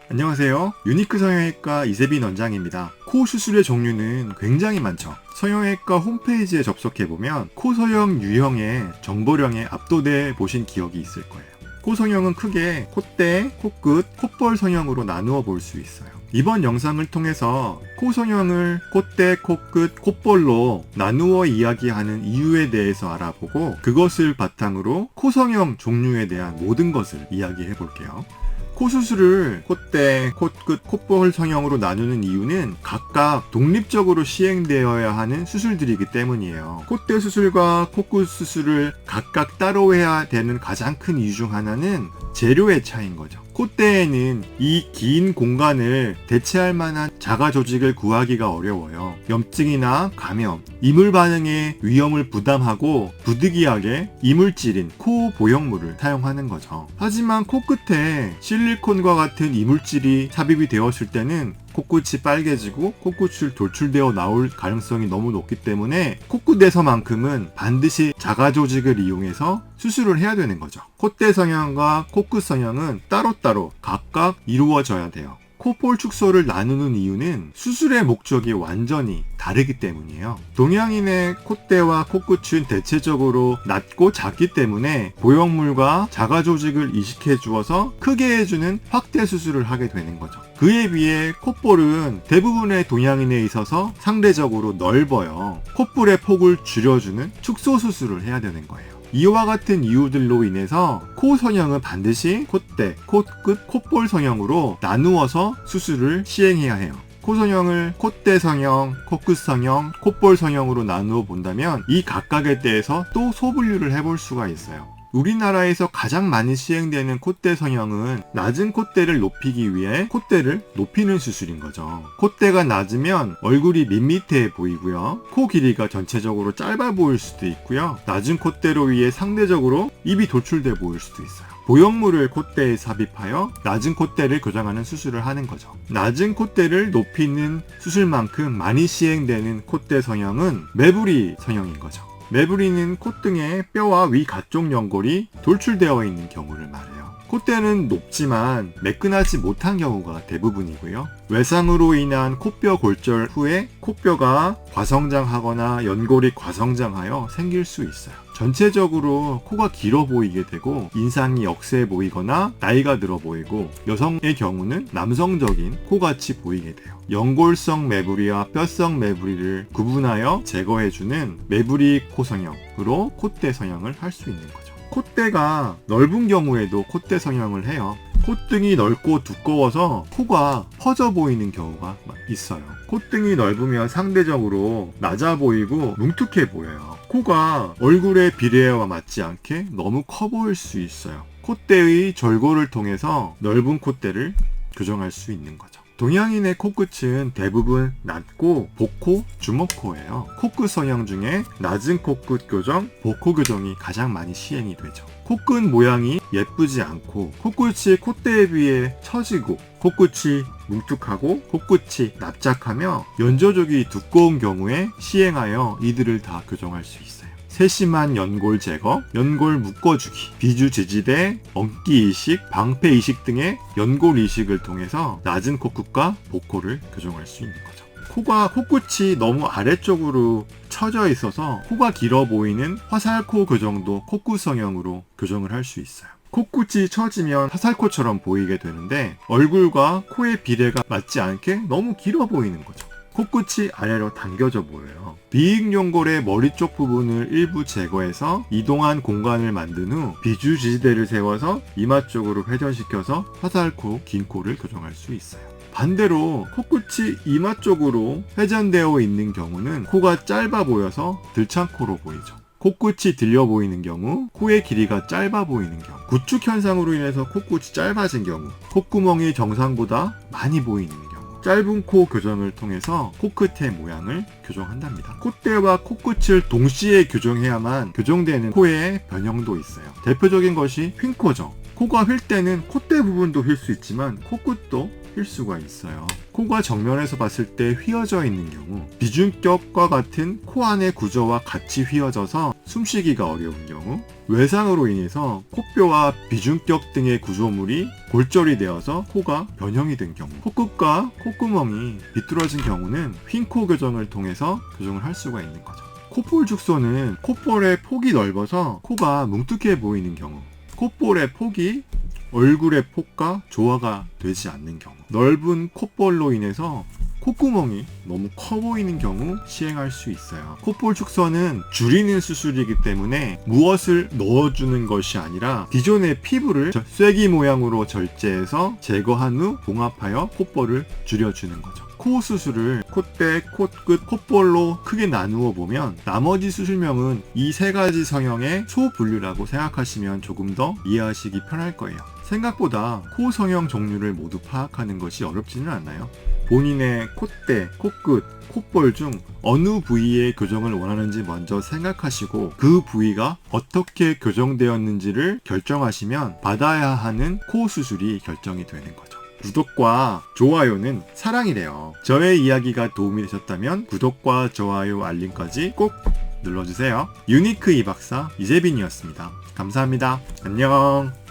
안녕하세요. 유니크 성형외과 이세빈 원장입니다. 코 수술의 종류는 굉장히 많죠. 성형외과 홈페이지에 접속해보면 코 성형 유형의 정보량에 압도돼 보신 기억이 있을 거예요. 코 성형은 크게 콧대, 코끝, 콧볼 성형으로 나누어 볼 수 있어요. 이번 영상을 통해서 코 성형을 콧대, 코끝, 콧볼로 나누어 이야기하는 이유에 대해서 알아보고 그것을 바탕으로 코 성형 종류에 대한 모든 것을 이야기해 볼게요. 코 수술을 콧대, 코끝, 콧볼 성형으로 나누는 이유는 각각 독립적으로 시행되어야 하는 수술들이기 때문이에요. 콧대 수술과 코끝 수술을 각각 따로 해야 되는 가장 큰 이유 중 하나는 재료의 차이인 거죠. 콧대에는 이 긴 공간을 대체할 만한 자가 조직을 구하기가 어려워요. 염증이나 감염, 이물 반응의 위험을 부담하고 부득이하게 이물질인 코 보형물을 사용하는 거죠. 하지만 코끝에 실리콘과 같은 이물질이 삽입이 되었을 때는 코끝이 빨개지고 코끝이 돌출되어 나올 가능성이 너무 높기 때문에 코끝에서만큼은 반드시 자가조직을 이용해서 수술을 해야 되는 거죠. 콧대 성형과 코끝 성형은 따로따로 각각 이루어져야 돼요. 콧볼 축소를 나누는 이유는 수술의 목적이 완전히 다르기 때문이에요. 동양인의 콧대와 코끝은 대체적으로 낮고 작기 때문에 보형물과 자가조직을 이식해 주어서 크게 해주는 확대 수술을 하게 되는 거죠. 그에 비해 콧볼은 대부분의 동양인에 있어서 상대적으로 넓어요. 콧볼의 폭을 줄여주는 축소 수술을 해야 되는 거예요. 이와 같은 이유들로 인해서 코 성형은 반드시 콧대, 코끝, 콧볼 성형으로 나누어서 수술을 시행해야 해요. 코 성형을 콧대 성형, 코끝 성형, 콧볼 성형으로 나누어 본다면 이 각각에 대해서 또 소분류를 해볼 수가 있어요. 우리나라에서 가장 많이 시행되는 콧대 성형은 낮은 콧대를 높이기 위해 콧대를 높이는 수술인 거죠. 콧대가 낮으면 얼굴이 밋밋해 보이고요. 코 길이가 전체적으로 짧아 보일 수도 있고요. 낮은 콧대로 위해 상대적으로 입이 돌출돼 보일 수도 있어요. 보형물을 콧대에 삽입하여 낮은 콧대를 교정하는 수술을 하는 거죠. 낮은 콧대를 높이는 수술만큼 많이 시행되는 콧대 성형은 매부리 성형인 거죠. 매부리는 콧등의 뼈와 위 가쪽 연골이 돌출되어 있는 경우를 말해요. 콧대는 높지만 매끈하지 못한 경우가 대부분이고요. 외상으로 인한 코뼈 골절 후에 코뼈가 과성장하거나 연골이 과성장하여 생길 수 있어요. 전체적으로 코가 길어 보이게 되고 인상이 억세 보이거나 나이가 들어 보이고 여성의 경우는 남성적인 코같이 보이게 돼요. 연골성 매부리와 뼈성 매부리를 구분하여 제거해주는 매부리 코 성형으로 콧대 성형을 할 수 있는 거죠. 콧대가 넓은 경우에도 콧대 성형을 해요. 콧등이 넓고 두꺼워서 코가 퍼져 보이는 경우가 있어요. 콧등이 넓으면 상대적으로 낮아 보이고 뭉툭해 보여요. 코가 얼굴의 비례와 맞지 않게 너무 커 보일 수 있어요. 콧대의 절골을 통해서 넓은 콧대를 교정할 수 있는 거죠. 동양인의 코끝은 대부분 낮고 복코, 주먹코예요. 코끝 성형 중에 낮은 코끝 교정, 복코 교정이 가장 많이 시행이 되죠. 코끝 모양이 예쁘지 않고 코끝이 콧대에 비해 처지고 코끝이 뭉툭하고 코끝이 납작하며 연조족이 두꺼운 경우에 시행하여 이들을 다 교정할 수 있어요. 세심한 연골 제거, 연골 묶어주기, 비주 지지대, 엉기 이식, 방패 이식 등의 연골 이식을 통해서 낮은 코끝과 복코를 교정할 수 있는 거죠. 코끝이 너무 아래쪽으로 처져 있어서 코가 길어 보이는 화살코 교정도 코끝 성형으로 교정을 할 수 있어요. 코끝이 처지면 화살코처럼 보이게 되는데 얼굴과 코의 비례가 맞지 않게 너무 길어 보이는 거죠. 코끝이 아래로 당겨져 보여요. 비익연골의 머리 쪽 부분을 일부 제거해서 이동한 공간을 만든 후 비주지지대를 세워서 이마 쪽으로 회전시켜서 화살코, 긴 코를 교정할 수 있어요. 반대로 코끝이 이마 쪽으로 회전되어 있는 경우는 코가 짧아 보여서 들창코로 보이죠. 코끝이 들려 보이는 경우, 코의 길이가 짧아 보이는 경우, 구축 현상으로 인해서 코끝이 짧아진 경우, 콧구멍이 정상보다 많이 보이는 경우, 짧은 코 교정을 통해서 코끝의 모양을 교정한답니다. 콧대와 코끝을 동시에 교정해야만 교정되는 코의 변형도 있어요. 대표적인 것이 휜코죠. 코가 휠 때는 콧대 부분도 휠 수 있지만 코끝도 수가 있어요. 코가 정면에서 봤을 때 휘어져 있는 경우, 비중격과 같은 코 안의 구조와 같이 휘어져서 숨쉬기가 어려운 경우, 외상으로 인해서 코뼈와 비중격 등의 구조물이 골절이 되어서 코가 변형이 된 경우, 코끝과 콧구멍이 비뚤어진 경우는 휜 코 교정을 통해서 교정을 할 수가 있는 거죠. 콧볼 축소는 콧볼의 폭이 넓어서 코가 뭉툭해 보이는 경우, 콧볼의 폭이 얼굴의 폭과 조화가 되지 않는 경우, 넓은 콧볼로 인해서 콧구멍이 너무 커 보이는 경우 시행할 수 있어요. 콧볼 축소는 줄이는 수술이기 때문에 무엇을 넣어주는 것이 아니라 기존의 피부를 쐐기 모양으로 절제해서 제거한 후 봉합하여 콧볼을 줄여주는 거죠. 코 수술을 콧대, 콧끝, 콧볼로 크게 나누어 보면 나머지 수술명은 이 세 가지 성형의 소분류라고 생각하시면 조금 더 이해하시기 편할 거예요. 생각보다 코 성형 종류를 모두 파악하는 것이 어렵지는 않나요? 본인의 콧대, 코끝, 콧볼 중 어느 부위의 교정을 원하는지 먼저 생각하시고 그 부위가 어떻게 교정되었는지를 결정하시면 받아야 하는 코 수술이 결정이 되는 거죠. 구독과 좋아요는 사랑이래요. 저의 이야기가 도움이 되셨다면 구독과 좋아요, 알림까지 꼭 눌러주세요. 유니크 이박사 이재빈이었습니다. 감사합니다. 안녕.